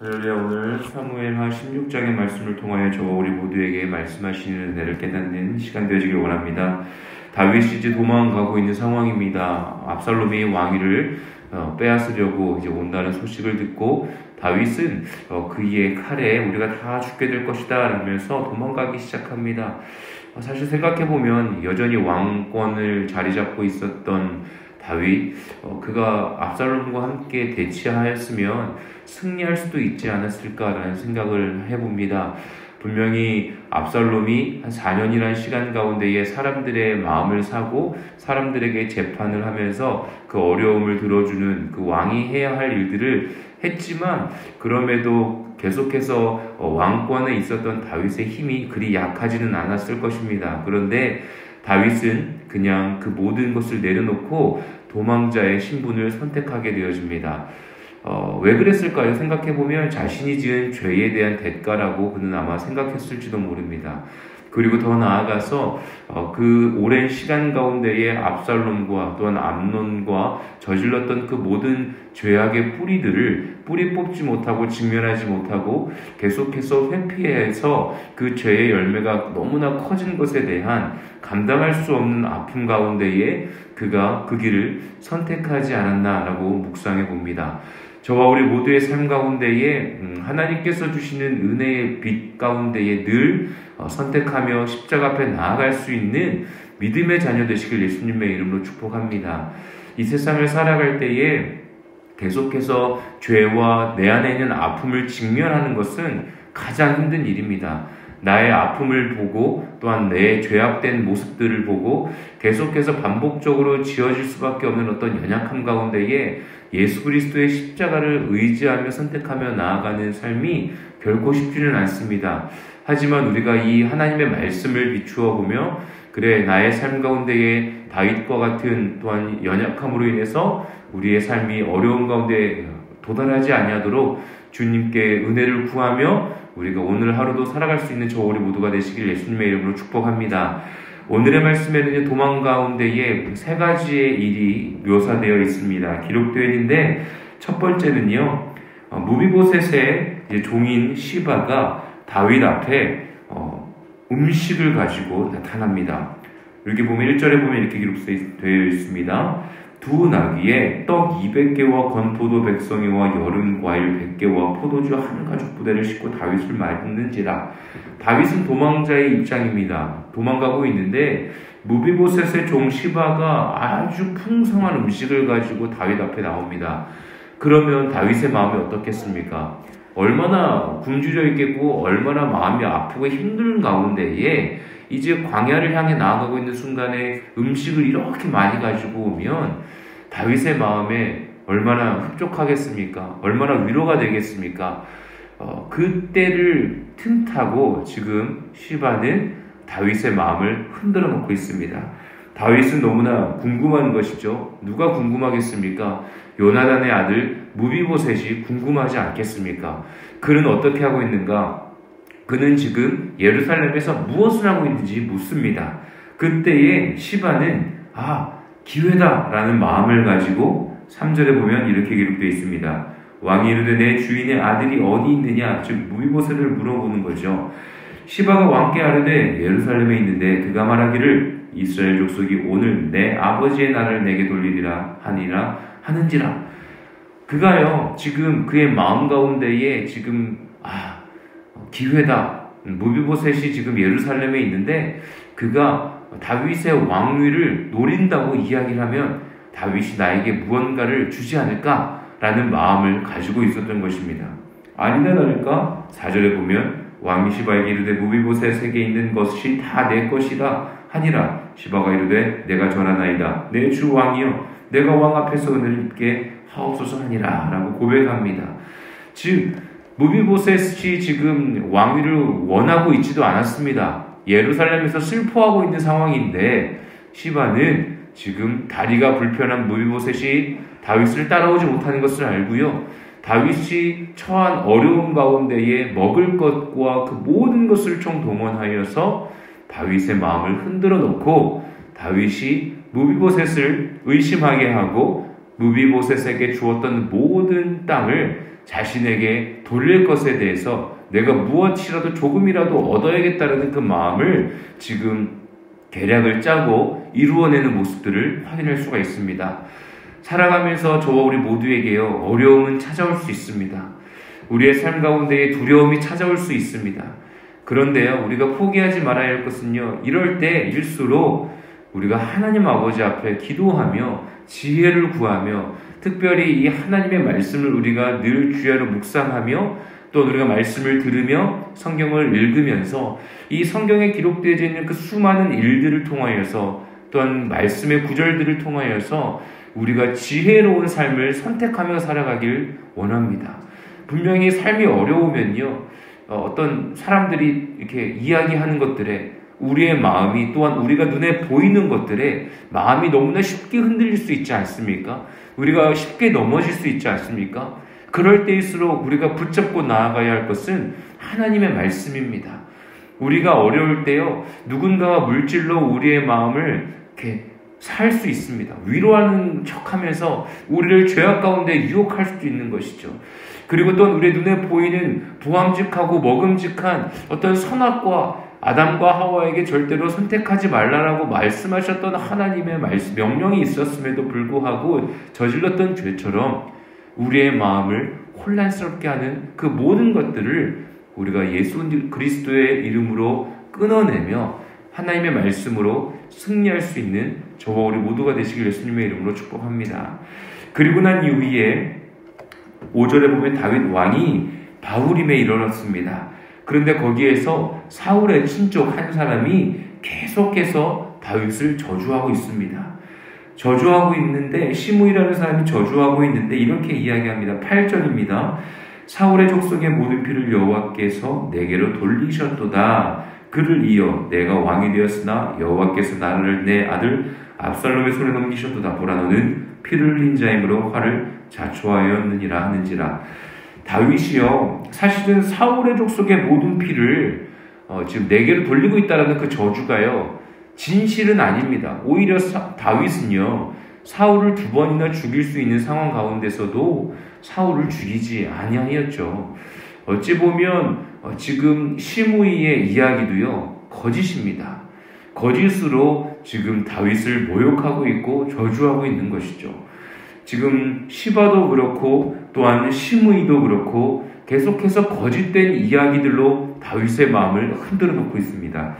할렐루야. 오늘 사무엘하 16장의 말씀을 통하여 저와 우리 모두에게 말씀하시는 은혜를 깨닫는 시간 되어지길 원합니다. 다윗이 이제 도망가고 있는 상황입니다. 압살롬이 왕위를 빼앗으려고 이제 온다는 소식을 듣고 다윗은 그의 칼에 우리가 다 죽게 될 것이다 라면서 도망가기 시작합니다. 사실 생각해보면 여전히 왕권을 자리 잡고 있었던 다윗, 그가 압살롬과 함께 대치하였으면 승리할 수도 있지 않았을까라는 생각을 해봅니다. 분명히 압살롬이 한 4년이라는 시간 가운데에 사람들의 마음을 사고 사람들에게 재판을 하면서 그 어려움을 들어주는 그 왕이 해야 할 일들을 했지만, 그럼에도 계속해서 왕권에 있었던 다윗의 힘이 그리 약하지는 않았을 것입니다. 그런데 다윗은 그냥 그 모든 것을 내려놓고 도망자의 신분을 선택하게 되어집니다. 왜 그랬을까요? 생각해보면 자신이 지은 죄에 대한 대가라고 그는 아마 생각했을지도 모릅니다. 그리고 더 나아가서 그 오랜 시간 가운데에 압살롬과 또한 암논과 저질렀던 그 모든 죄악의 뿌리 뽑지 못하고 직면하지 못하고 계속해서 회피해서 그 죄의 열매가 너무나 커진 것에 대한 감당할 수 없는 아픔 가운데에 그가 그 길을 선택하지 않았나라고 묵상해 봅니다. 저와 우리 모두의 삶 가운데에 하나님께서 주시는 은혜의 빛 가운데에 늘 선택하며 십자가 앞에 나아갈 수 있는 믿음의 자녀 되시길 예수님의 이름으로 축복합니다. 이 세상을 살아갈 때에 계속해서 죄와 내 안에 있는 아픔을 직면하는 것은 가장 힘든 일입니다. 나의 아픔을 보고 또한 내 죄악된 모습들을 보고 계속해서 반복적으로 지어질 수밖에 없는 어떤 연약함 가운데에 예수 그리스도의 십자가를 의지하며 선택하며 나아가는 삶이 결코 쉽지는 않습니다. 하지만 우리가 이 하나님의 말씀을 비추어 보며 그래, 나의 삶 가운데에 다윗과 같은 또한 연약함으로 인해서 우리의 삶이 어려운 가운데 도달하지 아니하도록 주님께 은혜를 구하며 우리가 오늘 하루도 살아갈 수 있는 저 우리 모두가 되시길 예수님의 이름으로 축복합니다. 오늘의 말씀에는 도망 가운데에 세 가지의 일이 묘사되어 있습니다. 기록되어 있는데, 첫 번째는요, 무비보셋의 종인 시바가 다윗 앞에 음식을 가지고 나타납니다. 이렇게 보면 1절에 보면 이렇게 기록되어 있습니다. 두 나귀에 떡 200개와 건포도 100성이와 여름 과일 100개와 포도주 한 가죽 부대를 싣고 다윗을 맞는지라. 다윗은 도망자의 입장입니다. 도망가고 있는데 무비보셋의 종 시바가 아주 풍성한 음식을 가지고 다윗 앞에 나옵니다. 그러면 다윗의 마음이 어떻겠습니까? 얼마나 굶주려 있겠고 얼마나 마음이 아프고 힘든 가운데에 이제 광야를 향해 나아가고 있는 순간에 음식을 이렇게 많이 가지고 오면 다윗의 마음에 얼마나 흡족하겠습니까? 얼마나 위로가 되겠습니까? 그때를 틈타고 지금 시바는 다윗의 마음을 흔들어 놓고 있습니다. 다윗은 너무나 궁금한 것이죠. 누가 궁금하겠습니까? 요나단의 아들 무비보셋이 궁금하지 않겠습니까? 그는 어떻게 하고 있는가? 그는 지금 예루살렘에서 무엇을 하고 있는지 묻습니다. 그때에 시바는 기회다 라는 마음을 가지고 3절에 보면 이렇게 기록되어 있습니다. 왕이 이르되 내 주인의 아들이 어디 있느냐? 즉 무비보셋을 물어보는 거죠. 시바가 왕께 아뢰되 예루살렘에 있는데 그가 말하기를 이스라엘 족속이 오늘 내 아버지의 나라를 내게 돌리리라 하는지라. 그가요, 지금 그의 마음 가운데에 지금 기회다. 무비보셋이 지금 예루살렘에 있는데 그가 다윗의 왕위를 노린다고 이야기를 하면 다윗이 나에게 무언가를 주지 않을까라는 마음을 가지고 있었던 것입니다. 아니나 다를까 4절에 보면 왕이 시바에게 이르되 무비보셋에게 있는 것이 다 내 것이라 하니라. 시바가 이르되 내가 전하나이다. 내 주 왕이여 내가 왕 앞에서 은혜를 입게 하옵소서 하니라 라고 고백합니다. 즉 무비보셋이 지금 왕위를 원하고 있지도 않았습니다. 예루살렘에서 슬퍼하고 있는 상황인데 시바는 지금 다리가 불편한 무비보셋이 다윗을 따라오지 못하는 것을 알고요. 다윗이 처한 어려움 가운데에 먹을 것과 그 모든 것을 총동원하여서 다윗의 마음을 흔들어 놓고 다윗이 무비보셋을 의심하게 하고 무비보셋에게 주었던 모든 땅을 자신에게 돌릴 것에 대해서 내가 무엇이라도 조금이라도 얻어야겠다는 그 마음을 지금 계략을 짜고 이루어내는 모습들을 확인할 수가 있습니다. 살아가면서 저와 우리 모두에게요, 어려움은 찾아올 수 있습니다. 우리의 삶 가운데에 두려움이 찾아올 수 있습니다. 그런데요, 우리가 포기하지 말아야 할 것은요, 이럴 때일수록 우리가 하나님 아버지 앞에 기도하며 지혜를 구하며 특별히 이 하나님의 말씀을 우리가 늘 주야로 묵상하며 또 우리가 말씀을 들으며 성경을 읽으면서 이 성경에 기록되어 있는 그 수많은 일들을 통하여서 또한 말씀의 구절들을 통하여서 우리가 지혜로운 삶을 선택하며 살아가길 원합니다. 분명히 삶이 어려우면요, 어떤 사람들이 이렇게 이야기하는 것들에 우리의 마음이 또한 우리가 눈에 보이는 것들에 마음이 너무나 쉽게 흔들릴 수 있지 않습니까? 우리가 쉽게 넘어질 수 있지 않습니까? 그럴 때일수록 우리가 붙잡고 나아가야 할 것은 하나님의 말씀입니다. 우리가 어려울 때요, 누군가가 물질로 우리의 마음을 이렇게 살 수 있습니다. 위로하는 척하면서 우리를 죄악 가운데 유혹할 수도 있는 것이죠. 그리고 또 우리의 눈에 보이는 부함직하고 먹음직한 어떤 선악과 아담과 하와에게 절대로 선택하지 말라라고 말씀하셨던 하나님의 명령이 있었음에도 불구하고 저질렀던 죄처럼 우리의 마음을 혼란스럽게 하는 그 모든 것들을 우리가 예수 그리스도의 이름으로 끊어내며 하나님의 말씀으로 승리할 수 있는 저와 우리 모두가 되시길 예수님의 이름으로 축복합니다. 그리고 난 이후에 5절에 보면 다윗 왕이 바후림에 이르렀습니다. 그런데 거기에서 사울의 친족 한 사람이 계속해서 다윗을 저주하고 있습니다. 저주하고 있는데, 시므이라는 사람이 저주하고 있는데 이렇게 이야기합니다. 8절입니다. 사울의 족속의 모든 피를 여호와께서 내게로 돌리셨도다. 그를 이어 내가 왕이 되었으나 여호와께서 나를 내 아들 압살롬의 손에 넘기셨도다. 보라, 너는 피를 흘린 자이므로 화를 자초하였느니라 하는지라. 다윗이요, 사실은 사울의 족속의 모든 피를 지금 내게로 돌리고 있다라는 그 저주가요, 진실은 아닙니다. 오히려 다윗은요, 사울을 2번이나 죽일 수 있는 상황 가운데서도 사울을 죽이지 아니하였죠. 어찌 보면 지금 시므이의 이야기도요, 거짓입니다. 거짓으로 지금 다윗을 모욕하고 있고 저주하고 있는 것이죠. 지금 시바도 그렇고 또한 시므이도 그렇고 계속해서 거짓된 이야기들로 다윗의 마음을 흔들어 놓고 있습니다.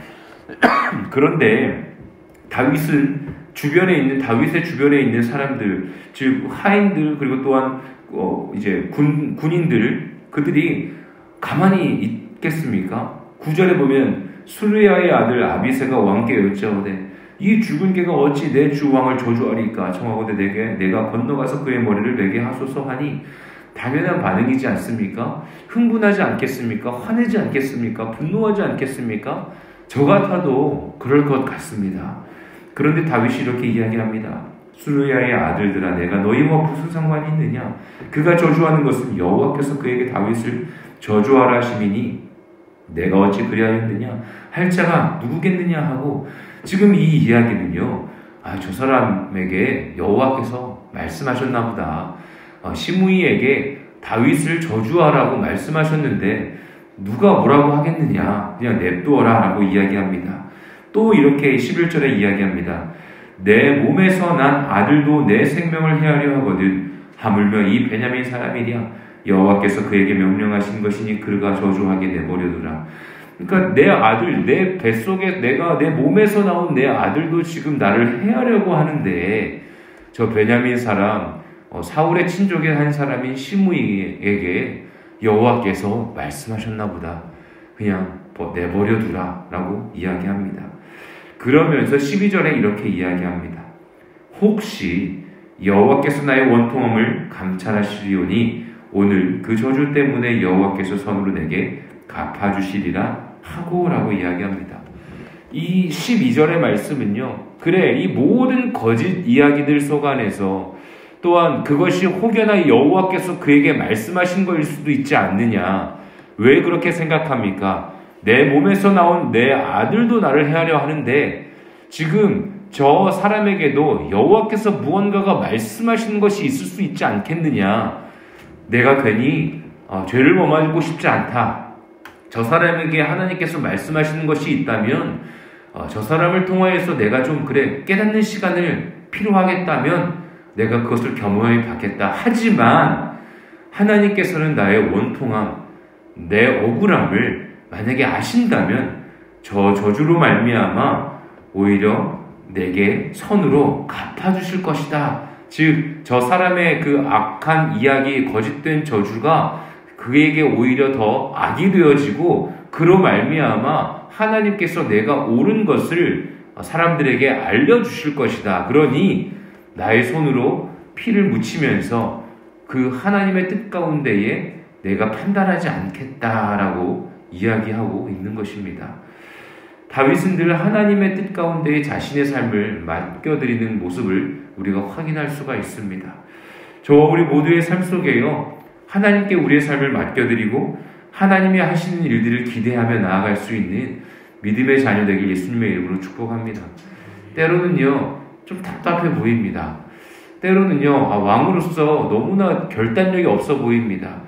그런데 다윗의 주변에 있는 사람들, 즉 하인들, 그리고 또한 이제 군인들, 그들이 가만히 있겠습니까? 9절에 보면 수르야의 아들 아비새가 왕께 여짜오되 이 죽은 개가 어찌 내 주 왕을 저주하리까? 청하고대 내가 건너가서 그의 머리를 베게 하소서 하니 당연한 반응이지 않습니까? 흥분하지 않겠습니까? 화내지 않겠습니까? 분노하지 않겠습니까? 저 같아도 그럴 것 같습니다. 그런데 다윗이 이렇게 이야기합니다. 수르야의 아들들아, 내가 너희와 무슨 상관이 있느냐? 그가 저주하는 것은 여호와께서 그에게 다윗을 저주하라 하심이니 내가 어찌 그리하였느냐? 할 자가 누구겠느냐 하고, 지금 이 이야기는요, 저 사람에게 여호와께서 말씀하셨나 보다. 시므이에게 다윗을 저주하라고 말씀하셨는데 누가 뭐라고 하겠느냐, 그냥 냅두어라 라고 이야기합니다. 또 이렇게 11절에 이야기합니다. 내 몸에서 난 아들도 내 생명을 해하려 하거든 하물며 이 베냐민 사람이랴 여호와께서 그에게 명령하신 것이니 그가 저주하게 내버려두라. 그러니까 내 아들, 내 뱃속에 내 몸에서 나온 내 아들도 지금 나를 해하려고 하는데, 저 베냐민 사람, 사울의 친족의 한 사람인 시므이에게 여호와께서 말씀하셨나 보다. 그냥 내버려두라 라고 이야기합니다. 그러면서 12절에 이렇게 이야기합니다. 혹시 여호와께서 나의 원통함을 감찰하시리오니 오늘 그 저주 때문에 여호와께서 선으로 내게 갚아주시리라 하고 라고 이야기합니다. 이 12절의 말씀은요, 그래, 이 모든 거짓 이야기들 속 안에서 또한 그것이 혹여나 여호와께서 그에게 말씀하신 것일 수도 있지 않느냐. 왜 그렇게 생각합니까? 내 몸에서 나온 내 아들도 나를 해하려 하는데 지금 저 사람에게도 여호와께서 무언가가 말씀하신 것이 있을 수 있지 않겠느냐. 내가 괜히 죄를 범하고 싶지 않다. 저 사람에게 하나님께서 말씀하시는 것이 있다면 저 사람을 통하여서 내가 좀 깨닫는 시간을 필요하겠다면 내가 그것을 겸허히 받겠다. 하지만 하나님께서는 나의 원통함, 내 억울함을 만약에 아신다면 저 저주로 말미암아 오히려 내게 선으로 갚아주실 것이다. 즉 저 사람의 그 악한 이야기, 거짓된 저주가 그에게 오히려 더 악이 되어지고 그로 말미암아 하나님께서 내가 옳은 것을 사람들에게 알려주실 것이다. 그러니 나의 손으로 피를 묻히면서 그 하나님의 뜻 가운데에 내가 판단하지 않겠다라고 이야기하고 있는 것입니다. 다윗은 늘 하나님의 뜻 가운데에 자신의 삶을 맡겨드리는 모습을 우리가 확인할 수가 있습니다. 저와 우리 모두의 삶 속에요, 하나님께 우리의 삶을 맡겨드리고 하나님이 하시는 일들을 기대하며 나아갈 수 있는 믿음의 자녀 되길 예수님의 이름으로 축복합니다. 때로는요, 좀 답답해 보입니다. 때로는요, 왕으로서 너무나 결단력이 없어 보입니다.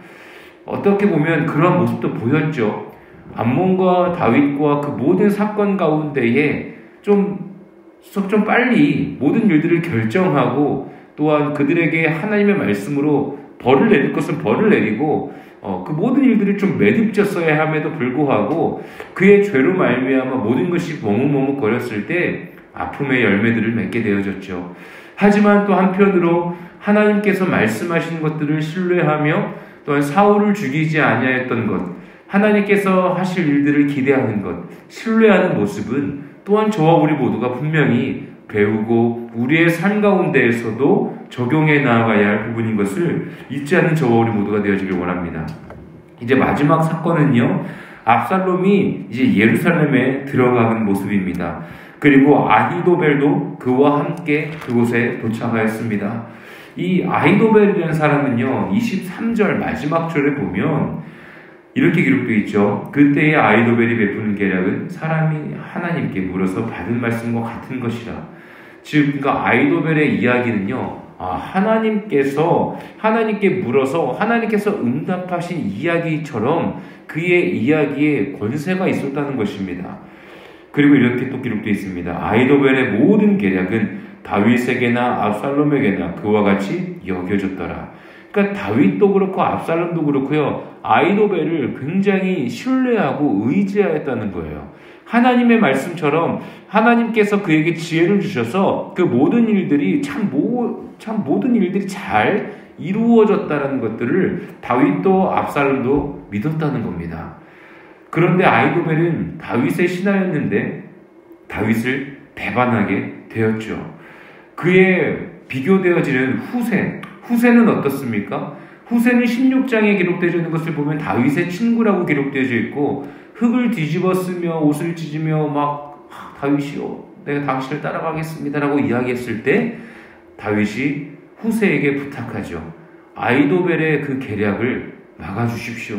어떻게 보면 그런 모습도 보였죠. 암몬과 다윗과 그 모든 사건 가운데에 좀 빨리 모든 일들을 결정하고 또한 그들에게 하나님의 말씀으로 벌을 내릴 것은 벌을 내리고 그 모든 일들을 좀 매듭졌어야 함에도 불구하고 그의 죄로 말미암아 모든 것이 머뭇머뭇거렸을 때 아픔의 열매들을 맺게 되어졌죠. 하지만 또 한편으로 하나님께서 말씀하신 것들을 신뢰하며 또한 사울을 죽이지 아니하였던 것, 하나님께서 하실 일들을 기대하는 것, 신뢰하는 모습은 또한 저와 우리 모두가 분명히 배우고 우리의 삶 가운데에서도 적용해 나아가야 할 부분인 것을 잊지 않는 저와 우리 모두가 되어지길 원합니다. 이제 마지막 사건은요, 압살롬이 이제 예루살렘에 들어가는 모습입니다. 그리고 아히도벨도 그와 함께 그곳에 도착하였습니다. 이 아히도벨이라는 사람은요, 23절 마지막 절에 보면 이렇게 기록되어 있죠. 그때의 아히도벨이 베푸는 계략은 사람이 하나님께 물어서 받은 말씀과 같은 것이라. 즉, 그러니까 아히도벨의 이야기는요, 하나님께 물어서 하나님께서 응답하신 이야기처럼 그의 이야기에 권세가 있었다는 것입니다. 그리고 이렇게 또 기록되어 있습니다. 아히도벨의 모든 계략은 다윗에게나 압살롬에게나 그와 같이 여겨졌더라. 그러니까 다윗도 그렇고 압살롬도 그렇고요, 아히도벨을 굉장히 신뢰하고 의지하였다는 거예요. 하나님의 말씀처럼 하나님께서 그에게 지혜를 주셔서 그 모든 일들이 참 모든 일들이 잘 이루어졌다는 것들을 다윗도 압살롬도 믿었다는 겁니다. 그런데 아히도벨은 다윗의 신하였는데 다윗을 배반하게 되었죠. 그의 비교되어지는 후세는 어떻습니까? 후세는 16장에 기록되어 있는 것을 보면 다윗의 친구라고 기록되어 있고 흙을 뒤집어 쓰며 옷을 찢으며 막 다윗이요, 내가 당신을 따라가겠습니다 라고 이야기했을 때 다윗이 후세에게 부탁하죠. 아히도벨의 그 계략을 막아주십시오.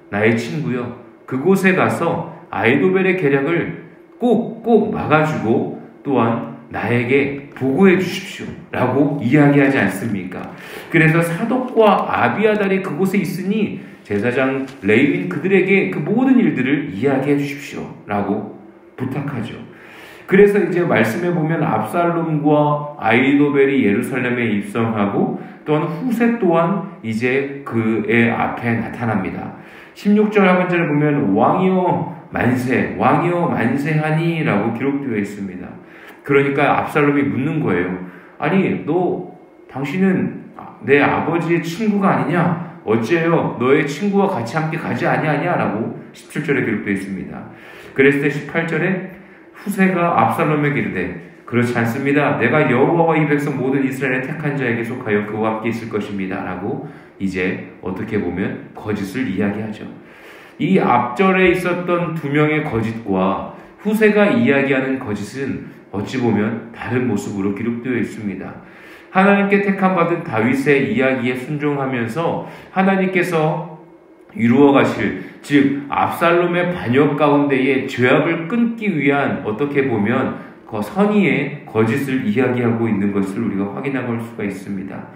나의 친구요, 그곳에 가서 아히도벨의 계략을 꼭 막아주고 또한 나에게 보고해 주십시오 라고 이야기하지 않습니까? 그래서 사독과 아비아달이 그곳에 있으니 제사장 레위인 그들에게 그 모든 일들을 이야기해 주십시오 라고 부탁하죠. 그래서 이제 말씀해 보면 압살롬과 아히도벨이 예루살렘에 입성하고 또한 후세 또한 이제 그의 앞에 나타납니다. 16절 하반절을 보면 왕이여 만세하니 라고 기록되어 있습니다. 그러니까 압살롬이 묻는 거예요. 아니, 당신은 내 아버지의 친구가 아니냐? 어째요? 너의 친구와 같이 함께 가지 아니하냐? 라고 17절에 기록되어 있습니다. 그랬을 때 18절에 후세가 압살롬에게 이르되 그렇지 않습니다. 내가 여호와와 이 백성 모든 이스라엘의 택한 자에게 속하여 그와 함께 있을 것입니다. 라고 이제 어떻게 보면 거짓을 이야기하죠. 이 앞절에 있었던 두 명의 거짓과 후세가 이야기하는 거짓은 어찌 보면 다른 모습으로 기록되어 있습니다. 하나님께 택함받은 다윗의 이야기에 순종하면서 하나님께서 이루어 가실, 즉 압살롬의 반역 가운데에 죄악을 끊기 위한 어떻게 보면 그 선의의 거짓을 이야기하고 있는 것을 우리가 확인할 수가 있습니다.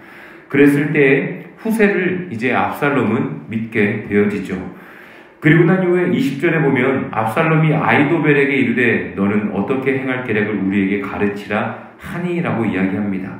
그랬을 때 후세를 이제 압살롬은 믿게 되어지죠. 그리고 난 이후에 20절에 보면 압살롬이 아이도벨에게 이르되 너는 어떻게 행할 계략을 우리에게 가르치라 하니라고 이야기합니다.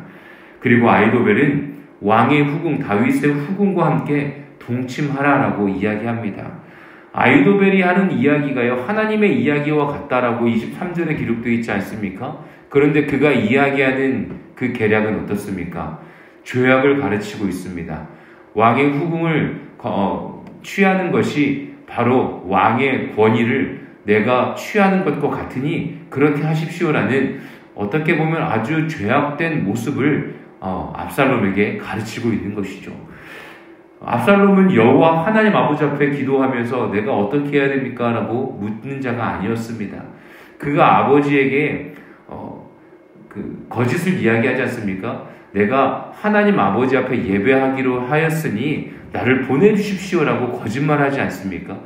그리고 아이도벨은 왕의 후궁 다윗의 후궁과 함께 동침하라라고 이야기합니다. 아이도벨이 하는 이야기가요 하나님의 이야기와 같다라고 23절에 기록되어 있지 않습니까? 그런데 그가 이야기하는 그 계략은 어떻습니까? 죄악을 가르치고 있습니다. 왕의 후궁을 취하는 것이 바로 왕의 권위를 내가 취하는 것과 같으니 그렇게 하십시오라는 어떻게 보면 아주 죄악된 모습을 압살롬에게 가르치고 있는 것이죠. 압살롬은 여호와 하나님 아버지 앞에 기도하면서 내가 어떻게 해야 됩니까? 라고 묻는 자가 아니었습니다. 그가 아버지에게 거짓을 이야기하지 않습니까? 내가 하나님 아버지 앞에 예배하기로 하였으니 나를 보내주십시오라고 거짓말하지 않습니까?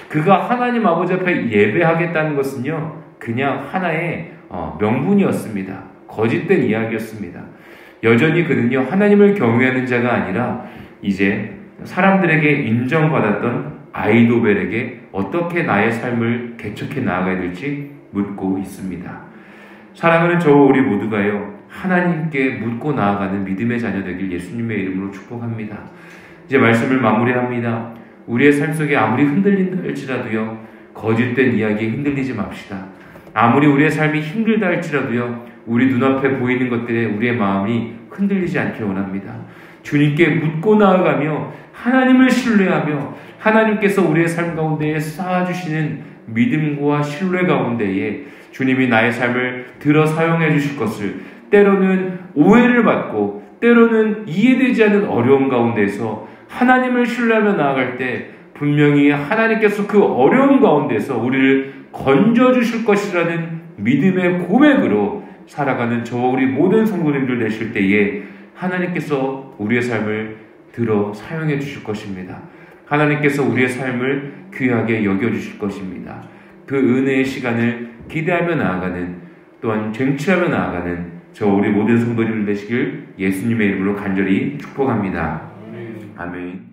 그가 하나님 아버지 앞에 예배하겠다는 것은요 그냥 하나의 명분이었습니다. 거짓된 이야기였습니다. 여전히 그는요 하나님을 경외하는 자가 아니라 이제 사람들에게 인정받았던 아이도벨에게 어떻게 나의 삶을 개척해 나아가야 될지 묻고 있습니다. 사랑하는 저와 우리 모두가요 하나님께 묻고 나아가는 믿음의 자녀 되길 예수님의 이름으로 축복합니다. 이제 말씀을 마무리합니다. 우리의 삶 속에 아무리 흔들린다 할지라도요 거짓된 이야기에 흔들리지 맙시다. 아무리 우리의 삶이 힘들다 할지라도요 우리 눈앞에 보이는 것들에 우리의 마음이 흔들리지 않길 원합니다. 주님께 묻고 나아가며 하나님을 신뢰하며 하나님께서 우리의 삶 가운데에 쌓아주시는 믿음과 신뢰 가운데에 주님이 나의 삶을 들어 사용해 주실 것을 때로는 오해를 받고 때로는 이해되지 않는 어려움 가운데서 하나님을 신뢰하며 나아갈 때 분명히 하나님께서 그 어려움 가운데서 우리를 건져주실 것이라는 믿음의 고백으로 살아가는 저와 우리 모든 성도님들 되실 때에 하나님께서 우리의 삶을 들어 사용해 주실 것입니다. 하나님께서 우리의 삶을 귀하게 여겨주실 것입니다. 그 은혜의 시간을 기대하며 나아가는 또한 쟁취하며 나아가는 저 우리 모든 성도님들 되시길 예수님의 이름으로 간절히 축복합니다. 아멘.